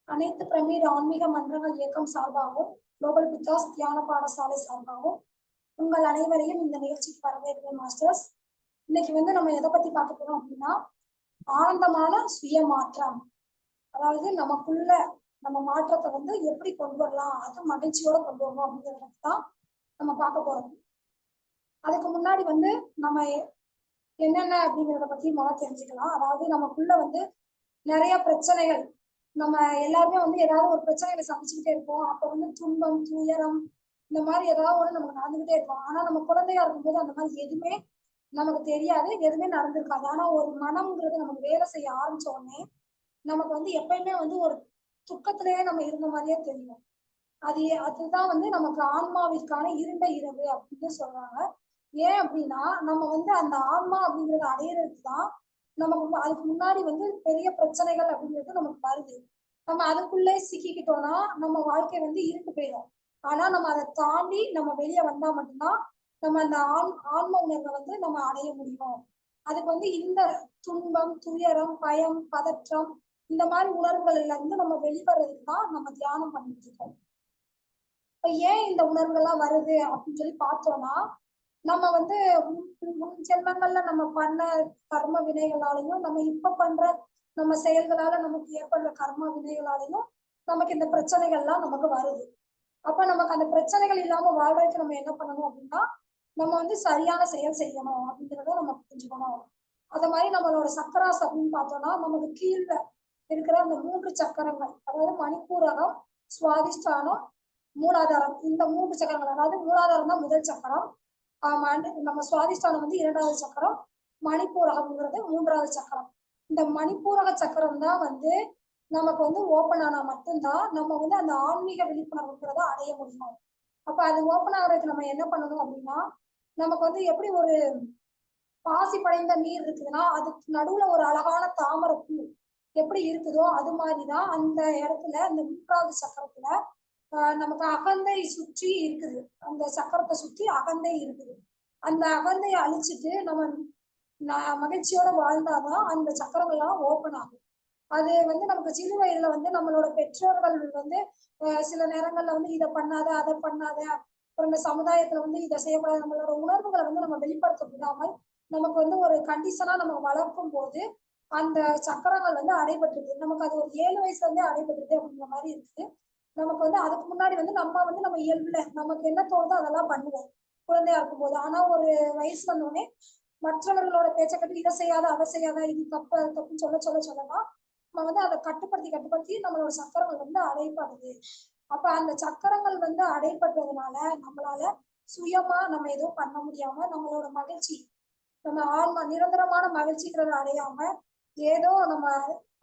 அனைத்து பிரமீட் ஆன்மீக மன்றங்கள் இயக்கம் சார்பாகவும் குளோபல் பித்தாஸ் தியான பாடசாலை சார்பாகவும் உங்கள் அனைவரையும் இந்த நிகழ்ச்சிக்கு வரவேற்கிறேன் மாஸ்டர்ஸ். இன்னைக்கு நம்ம எதை பத்தி பார்க்க போறோம் அப்படின்னா, ஆனந்தமான சுய மாற்றம். அதாவது நமக்குள்ள நம்ம மாற்றத்தை எப்படி கொண்டு வரலாம், அது மகிழ்ச்சியோட கொண்டு வரணும் அப்படிங்கிறத தான் நம்ம பார்க்க போறோம். அதுக்கு முன்னாடி நம்ம என்னென்ன அப்படிங்கிறத பத்தி முதல்ல தெரிஞ்சுக்கலாம். அதாவது நமக்குள்ள நிறைய பிரச்சனைகள், நம்ம எல்லாருமே ஏதாவது ஒரு பிரச்சனைகளை சந்திச்சுக்கிட்டே இருப்போம். அப்ப துன்பம், துயரம் இந்த மாதிரி ஏதாவது ஒண்ணு நமக்கு நடந்துகிட்டே இருக்கும். ஆனா நம்ம குழந்தையா இருக்கும்போது அந்த மாதிரி எதுவுமே நமக்கு தெரியாது, எதுவுமே நடந்திருக்காது. ஆனா ஒரு மனம்ங்கிறது நமக்கு வேலை செய்ய ஆரம்பிச்ச உடனே நமக்கு எப்பயுமே ஒரு துக்கத்திலேயே நம்ம இருந்த மாதிரியே தெரியும். அதுதான் நமக்கு ஆன்மாவிற்கான இருண்ட இரவு அப்படின்னு சொல்றாங்க. ஏன் அப்படின்னா நம்ம அந்த ஆன்மா அப்படிங்கறத அடையிறதுக்கு தான் நமக்கு அதுக்கு முன்னாடி பெரிய பிரச்சனைகள் அப்படிங்கிறது நமக்கு வருது. நம்ம அதுக்குள்ளே சிக்கிக்கிட்டோம்னா நம்ம வாழ்க்கை இருண்டு போயிடும். ஆனா நம்ம அதை தாண்டி நம்ம வெளியே வந்தா மட்டும்தான் நம்ம அந்த ஆன்ம உணர்வை நம்ம அடைய முடியும். அதுக்கு இந்த துன்பம், துயரம், பயம், பதற்றம் இந்த மாதிரி உணர்வுகள்ல இருந்து நம்ம வெளிவரதுக்கு தான் நம்ம தியானம் பண்ணிட்டு இருக்கோம். இப்ப ஏன் இந்த உணர்வுகள்லாம் வருது அப்படின்னு சொல்லி பார்த்தோம்னா, நம்ம முன் ஜென்மங்கள்ல நம்ம பண்ண கர்ம வினைகளாலையும் நம்ம இப்ப பண்ற நம்ம செயல்களால நமக்கு ஏற்படுற கர்ம வினைகளாலையும் நமக்கு இந்த பிரச்சனைகள்லாம் நமக்கு வருது. அப்ப நமக்கு அந்த பிரச்சனைகள் இல்லாம வாழ்றதுக்கு நம்ம என்ன பண்ணணும் அப்படின்னா, நம்ம சரியான செயல் செய்யணும் அப்படிங்கிறத நம்ம புரிஞ்சுக்கணும். அத மாதிரி நம்மளோட சக்கராஸ் அப்படின்னு பார்த்தோம்னா, நமக்கு கீழே இருக்கிற அந்த 3 சக்கரங்கள், அதாவது மணிப்பூரகம், சுவாதிஷ்டானம், மூலாதாரம், இந்த 3 சக்கரங்கள். அதாவது மூலாதாரம் தான் முதல் சக்கரம், நம்ம சுவாதிஷ்டானம் 2வது சக்கரம், மணிப்பூரகம்ங்கிறது 3வது சக்கரம். இந்த மணிப்பூரக சக்கரம் தான் நமக்கு ஓப்பன் ஆனா மட்டும்தான் நம்ம அந்த ஆன்மீக விழிப்புணர்வுங்கிறத அடைய முடியும். அப்ப அது ஓப்பன் ஆகிறதுக்கு நம்ம என்ன பண்ணணும் அப்படின்னா, நமக்கு எப்படி ஒரு பாசி படைந்த நீர் இருக்குதுன்னா அதுக்கு நடுவுல ஒரு அழகான தாமரை பூ எப்படி இருக்குதோ அது மாதிரிதான் அந்த இடத்துல அந்த 3வது சக்கரத்துல நமக்கு அகந்தை சுற்றி இருக்குது. அந்த சக்கரத்தை சுற்றி அகந்தை இருக்குது. அந்த அகந்தையை அழிச்சிட்டு நம்ம மகிழ்ச்சியோட வாழ்ந்தாதான் அந்த சக்கரங்கள்லாம் ஓப்பன் ஆகும். அது நமக்கு சிறு வயதுல நம்மளோட பெற்றோர்கள் சில நேரங்கள்ல இதை பண்ணாத, அதை பண்ணாத, அப்புறம் இந்த சமுதாயத்துல இதை செய்யக்கூடாது, நம்மளோட உணர்வுகளை நம்ம வெளிப்படுத்த விடாமல் நமக்கு ஒரு கண்டிஷனா நம்ம வளர்க்கும் போது அந்த சக்கரங்கள் அடைபட்டுருது. நமக்கு அது ஒரு 7 வயசுல இருந்தே அடைபட்டுருது அப்படிங்கிற மாதிரி இருக்குது. நமக்கு அதுக்கு முன்னாடி நம்ம இயல்புல நமக்கு என்ன தோணுதோ அதெல்லாம் பண்ணுவோம் குழந்தையா இருக்கும் போது. ஆனா ஒரு வயசு வந்தோடனே மற்றவர்களோட பேச்ச கட்டி இதை செய்யாத, அதை செய்யாத, இது தப்பு, அது தப்புன்னு சொல்லலாம். நம்ம அதை கட்டுப்படுத்தி நம்மளோட சக்கரங்கள் அடைப்படுது. அப்ப அந்த சக்கரங்கள் அடைப்பட்டதுனால நம்மளால சுயமா நம்ம எதுவும் பண்ண முடியாம நம்மளோட மகிழ்ச்சி, நம்ம ஆன்மா நிரந்தரமான மகிழ்ச்சிங்கிறத அடையாம ஏதோ நம்ம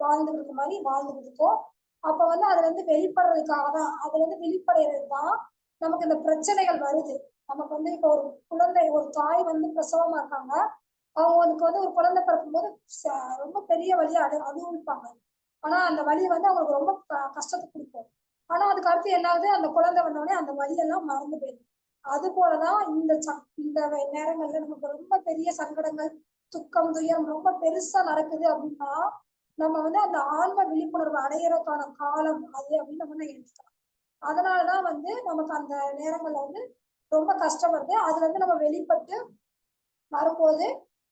வாழ்ந்துட்டு இருக்க மாதிரி வாழ்ந்துட்டு இருக்கோம். அப்ப அதுல வெளிப்படுறதுக்காக தான், அதுல வெளிப்படைறது தான் நமக்கு இந்த பிரச்சனைகள் வருது. நமக்கு இப்ப ஒரு குழந்தை, ஒரு தாய் பிரசவமா இருக்காங்க, அவங்களுக்கு ஒரு குழந்தை பிறக்கும் போது ரொம்ப பெரிய வழியை அனுபவிப்பாங்க. ஆனா அந்த வலி அவங்களுக்கு ரொம்ப கஷ்டத்தை கொடுக்கும். ஆனா அதுக்கு அடுத்து என்னாவது அந்த குழந்தை வந்தோடனே அந்த வலியெல்லாம் மறந்து போயிடும். அது போலதான் இந்த நேரங்கள்ல நமக்கு ரொம்ப பெரிய சங்கடங்கள், துக்கம், துயரம் ரொம்ப பெருசா நடக்குது அப்படின்னா நம்ம அந்த ஆன்ம விழிப்புணர்வு அடையறதுக்கான காலம் அது அப்படின்னு நம்ம எடுத்துக்கலாம். அதனாலதான் நமக்கு அந்த நேரங்கள்ல ரொம்ப கஷ்டம் வருது. அதுல நம்ம வெளிப்பட்டு வரும்போது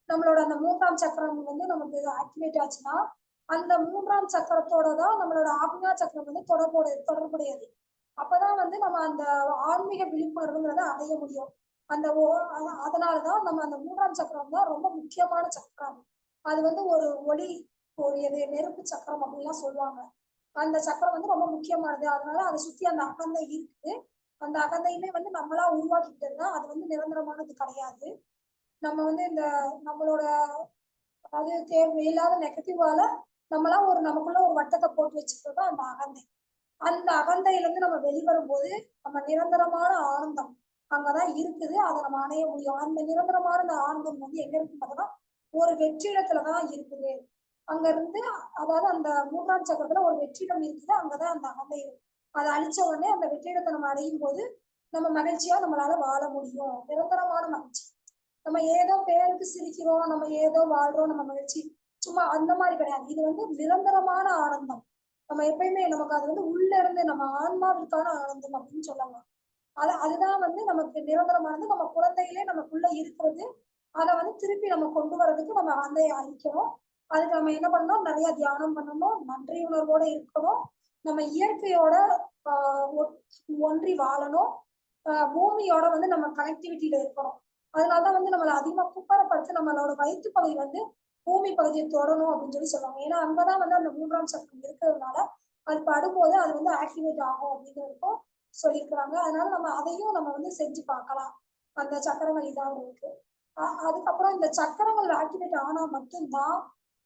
நம்மளோட அந்த 3ஆம் சக்கரம் நமக்கு ஆக்டிவேட் ஆச்சுன்னா அந்த 3ஆம் சக்கரத்தோட தான் நம்மளோட ஆக்ஞா சக்கரம் தொடர்புடையது. அப்பதான் நம்ம அந்த ஆன்மீக விழிப்புணர்வுங்கிறத அடைய முடியும். அதனாலதான் நம்ம அந்த 3ஆம் சக்கரம் தான் ரொம்ப முக்கியமான சக்கரம். அது ஒரு ஒளி, ஒரு நெருப்பு சக்கரம் அப்படின்லாம் சொல்லுவாங்க. அந்த சக்கரம் ரொம்ப முக்கியமானது. அதனால அதை சுத்தி அந்த அகந்தை இருக்குது. அந்த அகந்தையுமே நம்மளா உருவாக்கிட்டது தான். அது நிரந்தரமானது கிடையாது. நம்ம இந்த நம்மளோட அதாவது தேவை இல்லாத நெகட்டிவால நம்மளா நமக்குள்ள ஒரு வட்டத்தை போட்டு வச்சுக்கிறது அந்த அகந்தை. அந்த அகந்தையில இருந்து நம்ம வெளிவரும் போது நம்ம நிரந்தரமான ஆனந்தம் அங்கதான் இருக்குது. அதை நம்ம அடைய முடியும். அந்த நிரந்தரமான அந்த ஆனந்தம் எங்க இருக்கு பார்த்தோம்னா ஒரு வெற்றிடத்துலதான் இருக்குது. அங்க இருந்து அதாவது அந்த 3ஆம் சக்கரத்துல ஒரு வெற்றிடம் இருக்குது. அங்கதான் அந்த அகந்தை இருக்கு. அதை அழிச்ச உடனே அந்த வெற்றிடத்தை நம்ம அடையும் போது நம்ம மகிழ்ச்சியா நம்மளால வாழ முடியும். நிரந்தரமான மகிழ்ச்சி. நம்ம ஏதோ பேருக்கு சிரிக்கிறோம், நம்ம ஏதோ வாழ்றோம், நம்ம மகிழ்ச்சி சும்மா அந்த மாதிரி கிடையாது. இது நிரந்தரமான ஆனந்தம். நம்ம எப்பயுமே நமக்கு அது வந்து உள்ள இருந்து நம்ம ஆன்மாவிற்கான ஆனந்தம் அப்படின்னு சொல்லலாம். அதுதான் வந்து நமக்கு நிரந்தரமானது. நம்ம குழந்தையிலே நமக்குள்ள இருக்கிறது. அத வந்து திருப்பி நம்ம கொண்டு வரதுக்கு நம்ம ஆந்தைய அழிக்கணும். அதுக்கு நம்ம என்ன பண்ணணும்? நிறைய தியானம் பண்ணணும். நன்றி உணர்வோட இருக்கணும். நம்ம இயற்கையோட ஒன்றி வாழணும். பூமியோட வந்து நம்ம கனெக்டிவிட்டியில இருக்கணும். அதனாலதான் வந்து நம்மள அதிகமா குப்பரப்படுத்தி நம்மளோட வயிற்று பகுதி வந்து பூமி பகுதியை தொடணும் அப்படின்னு சொல்லுவாங்க. ஏன்னா அங்கதான் வந்து அந்த 3ஆம் சக்கரம் இருக்கிறதுனால அது படும்போது அது வந்து ஆக்டிவேட் ஆகும் அப்படிங்கிறதுக்கும் சொல்லியிருக்கிறாங்க. அதனால நம்ம அதையும் நம்ம வந்து செஞ்சு பார்க்கலாம். அந்த சக்கரங்கள் இதாக இருக்கு. அதுக்கப்புறம் இந்த சக்கரங்கள் ஆக்டிவேட் ஆனா மட்டும்தான்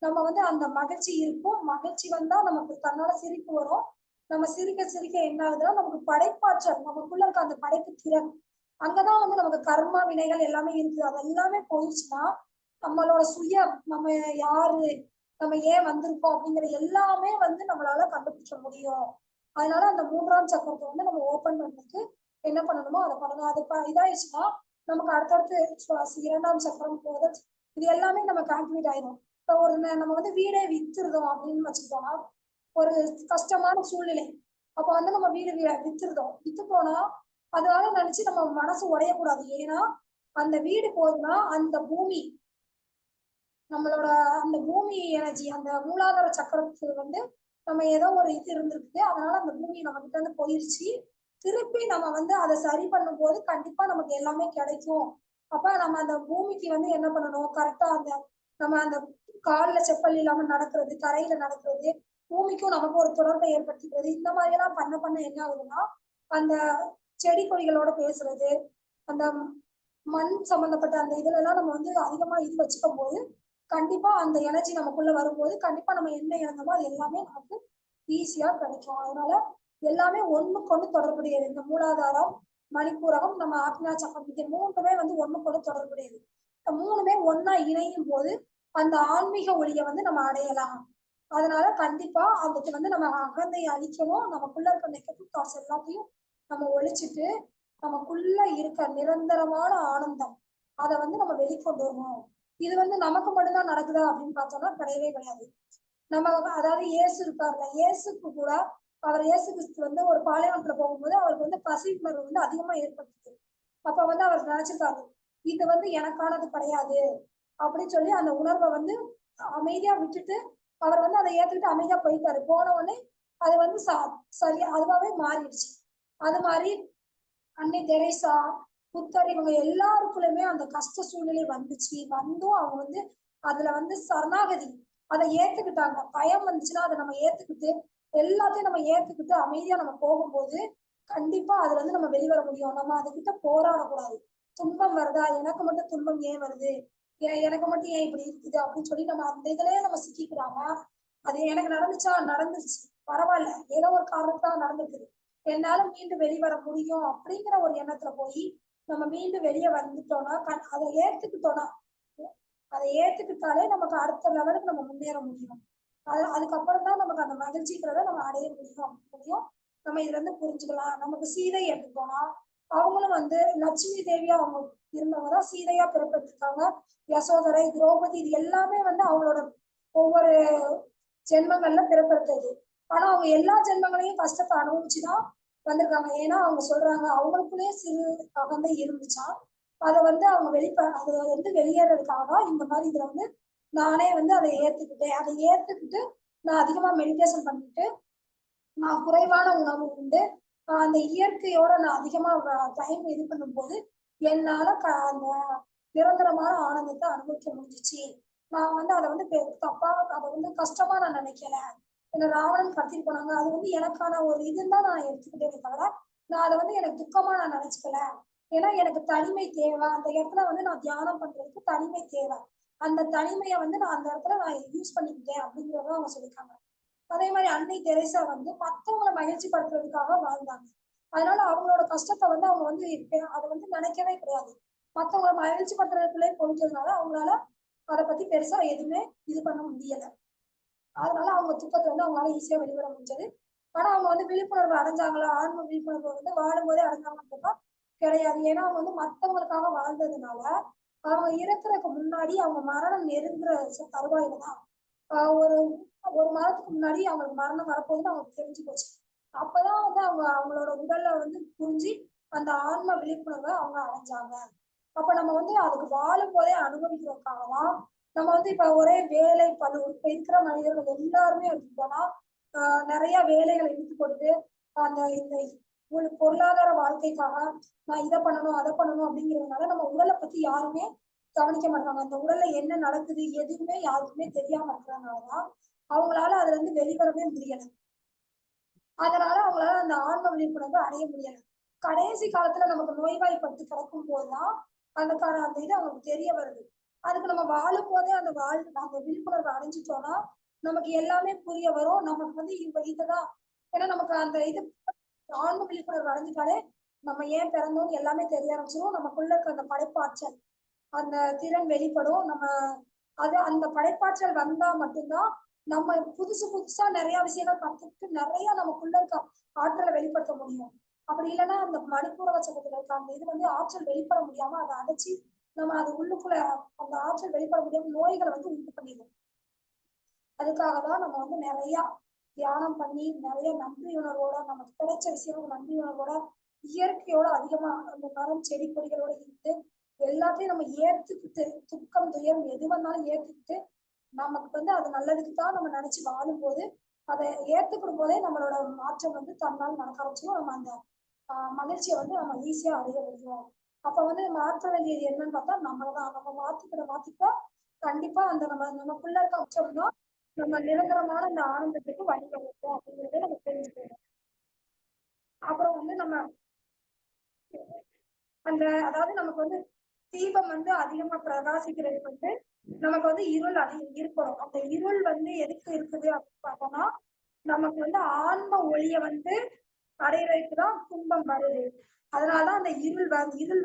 நம்ம வந்து அந்த மகிழ்ச்சி இருக்கும். மகிழ்ச்சி வந்தா நமக்கு தன்னால சிரிப்பு வரும். நம்ம சிரிக்க சிரிக்க என்ன ஆகுதுன்னா நமக்கு படைப்பாற்றல், நமக்குள்ள இருக்க அந்த படைப்பு திறன், அங்கதான் வந்து நமக்கு கர்மா வினைகள் எல்லாமே இருக்குது. அது எல்லாமே போயிடுச்சுன்னா நம்மளோட சுயம், நம்ம யாரு, நம்ம ஏன் வந்திருக்கோம் அப்படிங்கிற எல்லாமே வந்து நம்மளால கண்டுபிடிக்க முடியும். அதனால அந்த 3ஆம் சக்கரத்தை வந்து நம்ம ஓபன் பண்றதுக்கு என்ன பண்ணணுமோ அதை பண்ணணும். அது இதாயிடுச்சுன்னா நமக்கு அடுத்தடுத்து 2ஆம் சக்கரம் போது இது எல்லாமே நமக்கு ஆக்டிவேட் ஆயிடும். இப்போ நம்ம வந்து வீடே வித்துருதோம் அப்படின்னு வச்சுக்கிட்டோம்னா, ஒரு கஷ்டமான சூழ்நிலை, அப்ப வந்து நம்ம வீடு வித்துட்டோம்னா அதனால நினைச்சு நம்ம மனசு உடையக்கூடாது. ஏன்னா அந்த வீடு போகுதுன்னா அந்த பூமி, நம்மளோட அந்த பூமி எனர்ஜி, அந்த மூலாதார சக்கரத்துக்கு வந்து நம்ம ஏதோ ஒரு இது இருந்திருக்கு. அதனால அந்த பூமி நம்ம கிட்ட இருந்து போயிருச்சு. திருப்பி நம்ம வந்து அதை சரி பண்ணும் போது கண்டிப்பா நமக்கு எல்லாமே கிடைக்கும். அப்ப நம்ம அந்த பூமிக்கு வந்து என்ன பண்ணணும்? கரெக்டா அந்த நம்ம அந்த கால்ல செப்பல் இல்லாம நடக்கிறது, தரையில நடக்கிறது, பூமிக்கும் நமக்கு ஒரு தொடர்பை ஏற்படுத்திக்கிறது, இந்த மாதிரி எல்லாம் பண்ண பண்ண என்ன ஆகுதுன்னா அந்த செடி கொடிகளோட பேசுறது, அந்த மண் சம்பந்தப்பட்ட அந்த இதுல எல்லாம் நம்ம வந்து அதிகமா இது வச்சுக்கும் போது கண்டிப்பா அந்த எனர்ஜி நமக்குள்ள வரும்போது கண்டிப்பா நம்ம என்ன இழந்தோமோ அது எல்லாமே நமக்கு ஈஸியா கிடைக்கும். அதனால எல்லாமே ஒண்ணுக்கு ஒண்ணு தொடர்புடையது. இந்த மூலாதாரம், மணிப்பூரகம், நம்ம ஆக்ஞா சக்கரம், இது மூணுமே வந்து ஒண்ணுக்கு ஒண்ணு தொடர்புடையது. இந்த மூணுமே ஒன்னா இணையும் போது அந்த ஆன்மீக ஒளியை வந்து நம்ம அடையலாம். அதனால கண்டிப்பா அதுக்கு வந்து நம்ம அகந்தையை அழிக்கணும். நமக்குள்ள இருக்க நெகட்டிவ் தாட்ஸ் எல்லாத்தையும் நம்ம ஒழிச்சிட்டு நமக்குள்ள இருக்க நிரந்தரமான ஆனந்தம் அதை வந்து நம்ம வெளிக்கொண்டு வரணும். இது வந்து நமக்கு மட்டும்தான் நடக்குதா அப்படின்னு பார்த்தோம்னா கிடையவே கிடையாது. நம்ம அதாவது இயேசு இருக்காருல்ல, இயேசுக்கு கூட இயேசு கிறிஸ்து வந்து ஒரு பாலைவனத்துல போகும்போது அவருக்கு வந்து பசி உணர்வு வந்து அதிகமா ஏற்படுத்துது. அப்ப வந்து அவர் நினைச்சிருக்காரு, இது வந்து எனக்கானது கிடையாது அப்படின்னு சொல்லி அந்த உணர்வை வந்து அமைதியா விட்டுட்டு அவர் வந்து அதை ஏத்துக்கிட்டு அமைதியா போயிட்டாரு. போன உடனே அது வந்து சரியா அதுவாவே மாறிடுச்சு. அது மாதிரி அன்னை தெரேசா, புத்தர், இவங்க எல்லாருக்குள்ளயுமே அந்த கஷ்ட சூழ்நிலை வந்துச்சு. வந்தும் அவங்க வந்து அதுல வந்து சரணாகதி, அதை ஏத்துக்கிட்டாங்க. பயம் வந்துச்சுன்னா அதை நம்ம ஏத்துக்கிட்டு எல்லாத்தையும் நம்ம ஏத்துக்கிட்டு அமைதியா நம்ம போகும்போது கண்டிப்பா அதுல இருந்து நம்ம வெளிவர முடியும். நம்ம அதுகிட்ட போராடக்கூடாது. துன்பம் வருதா, எனக்கு மட்டும் துன்பம் ஏன் வருது, எனக்கு மட்டும் ஏன் இப்படி இருக்குது அப்படின்னு சொல்லி நம்ம அந்த இதுலயே நம்ம சிக்கிக்கிறாம, அது எனக்கு நடந்துச்சா நடந்துச்சு, பரவாயில்ல, ஏதோ ஒரு காரணத்தால நடந்துக்குது, என்னால மீண்டும் வெளிவர முடியும் அப்படிங்கிற ஒரு எண்ணத்துல போய் நம்ம மீண்டும் வெளியே வந்துட்டோம்னா அதை ஏத்துக்கிட்டோம்னா அதை ஏத்துக்கிட்டாலே நமக்கு அடுத்த லெவலுக்கு நம்ம முன்னேற முடியும். அதுக்கப்புறம் தான் நமக்கு அந்த மகிழ்ச்சிக்கிறத நம்ம அடைய முடியும் அப்படிங்கிறதையும் நம்ம இதுல இருந்து புரிஞ்சுக்கலாம். நமக்கு சீதை எடுத்துட்டோம்னா அவங்களும் வந்து லட்சுமி தேவியா அவங்க இருந்தவங்கதான் சீதையா பிறப்பெடுத்திருக்காங்க. யசோதரை, திரௌபதி, இது எல்லாமே வந்து அவங்களோட ஒவ்வொரு ஜென்மங்கள்ல பிறப்பெடுத்தது. ஆனா அவங்க எல்லா ஜென்மங்களையும் கஷ்டத்தை அனுபவிச்சுதான் வந்திருக்காங்க. ஏன்னா அவங்க சொல்றாங்க அவங்களுக்குள்ளேயே சிறு அகந்தை இருந்துச்சா, அதை வந்து அவங்க அதை வந்து வெளியேறதுக்காக இந்த மாதிரி இதுல வந்து நானே வந்து அதை ஏத்துக்கிட்டேன். அதை ஏத்துக்கிட்டு நான் அதிகமா மெடிடேஷன் பண்ணிட்டு நான் குறைவான உணவு உண்டு அந்த இயற்கையோட நான் அதிகமா டைம் இது பண்ணும்போது என்னால அந்த நிரந்தரமான ஆனந்தத்தை அனுபவிக்க முடிஞ்சிச்சு. நான் வந்து அதை வந்து தப்பா அதை வந்து கஷ்டமா நான் நினைக்கல. என்ன ராவணன் கடத்திட்டு போனாங்க, அது வந்து எனக்கான ஒரு இதுன்னு தான் நான் எடுத்துக்கிட்டேனே தவிர நான் அதை வந்து எனக்கு துக்கமா நான் நினைச்சுக்கல. ஏன்னா எனக்கு தனிமை தேவை. அந்த இடத்துல வந்து நான் தியானம் பண்றதுக்கு தனிமை தேவை. அந்த தனிமையை வந்து நான் அந்த இடத்துல நான் யூஸ் பண்ணிக்கிட்டேன் அப்படிங்கிறத அவங்க சொல்லியிருக்காங்க. அதே மாதிரி அன்னை தெரேசா வந்து மத்தவங்களை மகிழ்ச்சி படுத்துறதுக்காக வாழ்ந்தாங்க. அதனால அவங்களோட கஷ்டத்தை வந்து அவங்க வந்து அதை வந்து நினைக்கவே கிடையாது. மத்தவங்களை மகிழ்ச்சி படுத்துறதுக்குள்ளே போயிட்டதுனால அவங்களால அதை பத்தி பெருசா எதுவுமே இது பண்ண முடியல. அதனால அவங்க துக்கத்தை வந்து அவங்களால ஈஸியா வெளிவர முடிஞ்சது. ஆனா அவங்க வந்து விழிப்புணர்வு அடைஞ்சாங்களா, ஆன்ம விழிப்புணர்வு வந்து வாழும்போதே அடைஞ்சாங்கன்னு கிடையாது. ஏன்னா அவங்க வந்து மத்தவங்களுக்காக வாழ்ந்ததுனால அவங்க இறக்குறதுக்கு முன்னாடி அவங்க மரணம் நெருங்குற தருவாயில தான் ஒரு ஒரு மாதத்துக்கு முன்னாடி அவங்களுக்கு மரணம் வரப்போகுதுன்னு அவங்களுக்கு தெரிஞ்சு போச்சு. அப்பதான் வந்து அவங்களோட உடல்ல வந்து புரிஞ்சு அந்த ஆன்ம விழிப்புணர்வை அவங்க அடைஞ்சாங்க. அப்ப நம்ம வந்து அதுக்கு வாழும் போதே அனுபவிக்கிறதுக்காகதான் நம்ம வந்து இப்ப ஒரே வேலை பளு இப்ப இருக்கிற மனிதர்கள் எல்லாருமே எடுத்துக்கிட்டோம்னா நிறைய வேலைகளை இழுத்து கொடுத்து அந்த இந்த பொருளாதார வாழ்க்கைக்காக நான் இதை பண்ணணும் அதை பண்ணணும் அப்படிங்கிறதுனால நம்ம உடலை பத்தி யாருமே கவனிக்க மாட்டாங்க. அந்த உடல்ல என்ன நடக்குது எதுவுமே யாருக்குமே தெரியாம இருக்கிறதுனாலதான் அவங்களால அதுல இருந்து வெளிவரவே முடியல. அதனால அவங்களால அந்த ஆன்ம விழிப்புணர்வு அடைய முடியல. கடைசி காலத்துல நமக்கு நோய்வாய்ப்பட்டு கிடக்கும் போதுதான் அந்த இது அவங்களுக்கு தெரிய வருது. அதுக்கு நம்ம வாழும் போதே அந்த விழிப்புணர்வு அடைஞ்சிட்டோம்னா நமக்கு எல்லாமே புரிய வரும். நமக்கு வந்து இதுதான் ஏன்னா நமக்கு அந்த இது ஆன்ம விழிப்புணர்வு அடைஞ்சிட்டாலே நம்ம ஏன் பிறந்தோம்னு எல்லாமே தெரிய ஆரம்பிச்சிடும். நமக்குள்ள இருக்க அந்த படைப்பாற்றல் அந்த திறன் வெளிப்படும். நம்ம அந்த படைப்பாற்றல் வந்தா மட்டும்தான் நம்ம புதுசு புதுசா நிறைய விஷயங்கள் கத்துக்கிட்டு நிறைய நமக்குள்ள இருக்க ஆற்றலை வெளிப்படுத்த முடியும். அப்படி இல்லைன்னா அந்த மணிப்பூரக சக்கரத்துல இருக்க அந்த இது வந்து ஆற்றல் வெளிப்பட முடியாம அதை அடைச்சி நம்ம அது உள்ளுக்குள்ள அந்த ஆற்றல் வெளிப்பட முடியாம நோய்களை வந்து உண்டு பண்ணிடும். அதுக்காகதான் நம்ம வந்து நிறைய தியானம் பண்ணி நிறைய நன்றி உணர்வோட நமக்கு கிடைச்ச விஷயம் நன்றி உணர்வோட இயற்கையோட அதிகமா அந்த மரம் செடி கொடிகளோட இருந்து எல்லாத்தையும் நம்ம ஏத்துக்கிட்டு துக்கம் துயரம் எது வந்தாலும் ஏத்துக்கிட்டு நமக்கு வந்து அது நல்லதுக்கு தான் நம்ம நினைச்சு வாழும் போது அதை ஏத்துக்கிடும் போதே நம்மளோட மாற்றம் வந்து தன்னால் நடக்க ஆரம்பிச்சிடும். நம்ம அந்த மகிழ்ச்சியை வந்து நம்ம ஈஸியா அடைய முடியும். அப்ப வந்து மாற்ற வேண்டியது என்னன்னு பார்த்தா நம்மளதான் நம்ம மாத்திக்கிட்டா கண்டிப்பா அந்த நமக்குள்ள இருக்க அம்சம்னா நம்ம நிரந்தரமான அந்த ஆனந்தத்துக்கு வழிவகுக்கும் அப்படிங்கறத நம்ம தெரிஞ்சுக்கணும். அப்புறம் வந்து நம்ம அந்த அதாவது நமக்கு வந்து தீபம் வந்து அதிகமா பிரகாசிக்கிறதுக்கு வந்து நமக்கு வந்து இருள் அதிகம் இருக்கணும். அந்த இருள் வந்து எதுக்கு இருக்குது அப்படின்னு பார்த்தோம்னா நமக்கு வந்து ஆன்ம ஒளிய வந்து அடையிறதுக்குதான் துன்பம் வருது. அதனாலதான் அந்த இருள்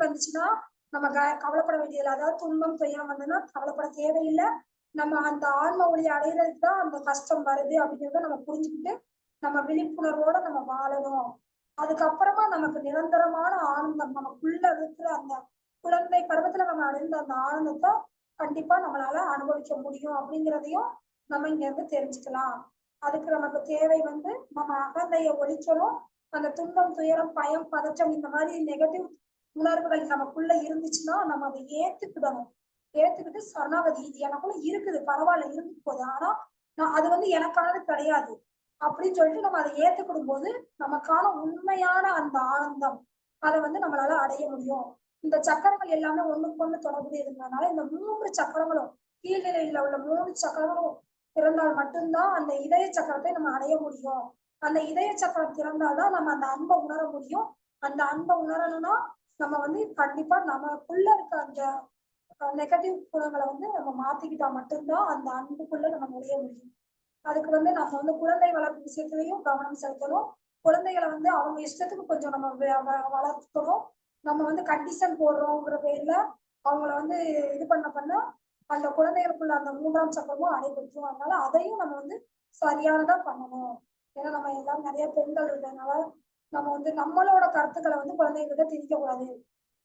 வந்துச்சுன்னா நம்ம கவலைப்பட வேண்டியதில்லை. அதாவது துன்பம் துயரம் வந்ததுன்னா கவலைப்பட தேவையில்லை. நம்ம அந்த ஆன்ம ஒளி அடையிறதுக்கு தான் அந்த கஷ்டம் வருது அப்படிங்கிறத நம்ம புரிஞ்சுக்கிட்டு நம்ம விழிப்புணர்வோட நம்ம வாழணும். அதுக்கப்புறமா நமக்கு நிரந்தரமான ஆனந்தம் நமக்குள்ள இருக்கிற அந்த குழந்தை பருவத்துல நம்ம அடைந்த அந்த ஆனந்தத்தை கண்டிப்பா நம்மளால அனுபவிக்க முடியும் அப்படிங்கிறதையும் நம்ம இங்க இருந்து தெரிஞ்சுக்கலாம். அதுக்கு நமக்கு தேவை வந்து நம்ம அகந்தைய ஒழிக்கணும். அந்த துன்பம் துயரம் பயம் பதற்றம் இந்த மாதிரி நெகட்டிவ் உணர்வுகள் நமக்குள்ள இருந்துச்சுன்னா நம்ம அதை ஏத்துக்கிடணும். ஏத்துக்கிட்டு சரணாகதி இது எனக்குள்ள இருக்குது பரவாயில்ல இருந்து போகுது ஆனா நான் அது வந்து எனக்கானது கிடையாது அப்படின்னு சொல்லிட்டு நம்ம அதை ஏத்துக்கிடும் போது நமக்கான உண்மையான அந்த ஆனந்தம் அதை வந்து நம்மளால அடைய முடியும். இந்த சக்கரங்கள் எல்லாமே ஒண்ணுக்கு ஒண்ணு தொடர்புடையதுனால இந்த 3 சக்கரங்களும் கீழ்நிலையில உள்ள 3 சக்கரங்களும் திறந்தால் மட்டும்தான் அந்த இதய சக்கரத்தை நம்ம அடைய முடியும். அந்த இதய சக்கரம் திறந்தால்தான் நம்ம அந்த அன்பை உணர முடியும். அந்த அன்பை உணரணும்னா நம்ம வந்து கண்டிப்பா நமக்குள்ள இருக்க அந்த நெகட்டிவ் குணங்களை வந்து நம்ம மாத்திக்கிட்டா மட்டும்தான் அந்த அன்புக்குள்ள நம்ம நுழைய முடியும். அதுக்கு வந்து நம்ம வந்து குழந்தை வளர்ப்பு விஷயத்திலையும் கவனம் செலுத்தணும். குழந்தைகளை வந்து அவங்க இஷ்டத்துக்கு கொஞ்சம் நம்ம வளர்த்துக்கணும். நம்ம வந்து கண்டிஷன் போடுறோங்கிற பேர்ல அவங்கள வந்து இது பண்ண அந்த குழந்தைகளுக்குள்ள அந்த 3ஆம் சக்கரமும் அடைபெற்றும். அதனால அதையும் நம்ம வந்து சரியானதா பண்ணணும். ஏன்னா நம்ம எல்லாரும் நிறைய பெண்கள் இருக்கிறதுனால நம்ம வந்து நம்மளோட கருத்துக்களை வந்து குழந்தைகிட்ட திணிக்க கூடாது.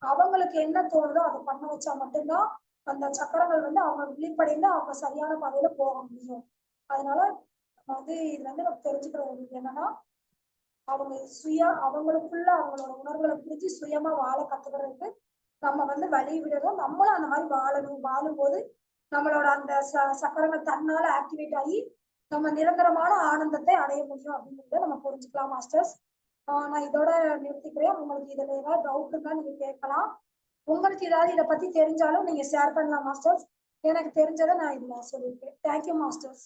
அவங்களுக்கு என்ன தோணுதோ அதை பண்ண வச்சா மட்டும்தான் அந்த சக்கரங்கள் வந்து அவங்க விழிப்படைந்து அவங்க சரியான பாதையில போக முடியும். அதனால நம்ம வந்து இதுல இருந்து நம்ம தெரிஞ்சுக்கிற வேண்டியது என்னன்னா அவங்க அவங்களுக்குள்ள அவங்களோட உணர்வுகளை புரிஞ்சு சுயமா வாழ கத்துக்கிறதுக்கு நம்ம வந்து வழி விடணும். நம்மளும் அந்த மாதிரி வாழும்போது நம்மளோட அந்த சக்கரங்கள் தன்னால ஆக்டிவேட் ஆகி நம்ம நிரந்தரமான ஆனந்தத்தை அடைய முடியும் அப்படிங்கிறத நம்ம புரிஞ்சுக்கலாம் மாஸ்டர்ஸ். நான் இதோட நிறுத்திக்கிறேன். உங்களுக்கு இதுல ஏதாவது டவுட் இருந்தா நீங்க கேட்கலாம். உங்களுக்கு ஏதாவது இதை பத்தி தெரிஞ்சாலும் நீங்க ஷேர் பண்ணலாம் மாஸ்டர்ஸ். எனக்கு தெரிஞ்சதை நான் இதுல சொல்லியிருக்கேன். Thank you masters.